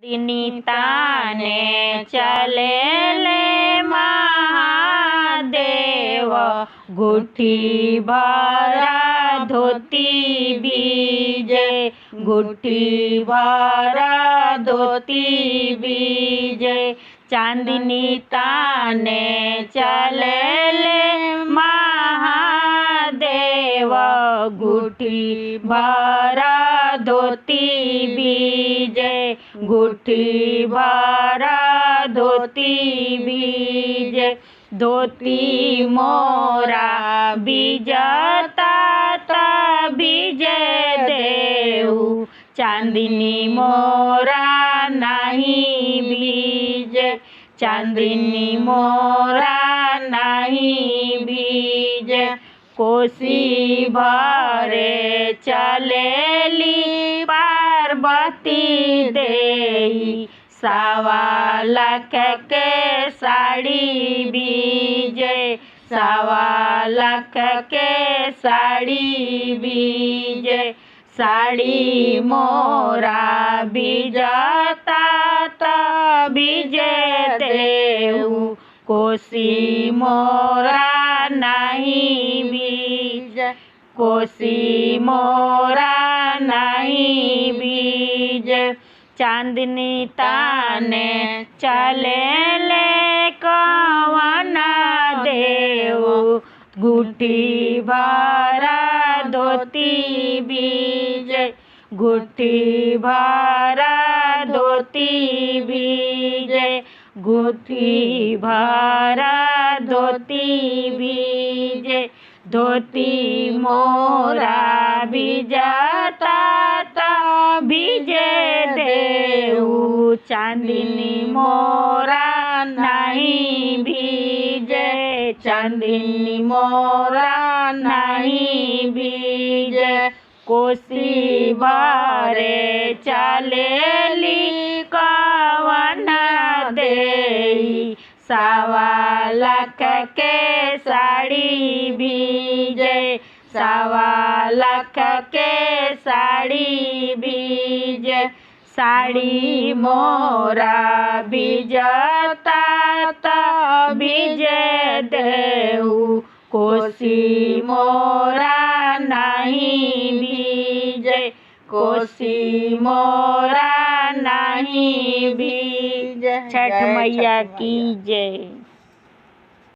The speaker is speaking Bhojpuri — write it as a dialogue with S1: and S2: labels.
S1: दिनिताने चले ले महादेव, गुठी भरा धोती बीजे, गुठी भरा धोती बीजे। चांदनी ताने चले ले महादेव, गुठी भरा धोती बीजे, गुठी भरा धोती बीजे। धोती मोरा बीजता बीजे देऊ, चांदनी मोरा नहीं बीजे, चांदनी मोरा नहीं बीजे। कोसी भरे चलेली पार्वती देई, 1.25 लाख के साड़ी बीजे, 1.25 लाख के साड़ी बीजे। साड़ी मोरा बीजता बीजे देऊ, कोसी मोरा नहीं बीजे, कोसी मोरा नहीं बीजे। चांदनी ताने चले ले कवन देऊ, गुठी भरा धोती बीजे, गुठी भरा धोती बीजे, गुठी भरा धोती बीजे। धोती मोरा बीजता बीजे देऊ, चांदनी मोरा नहीं बीजे, चांदनी मोरा नहीं बीजे। कोसी भरे चलेली कवन देई, 1.25 लाख के साड़ी बीजे, 1.25 लाख के साड़ी बीजे। साड़ी मोरा बीजता बीजे देऊ, कोसी मोरा नहीं बीजे, कोसी मोरा नहीं बीजे। छठ मैया की जय।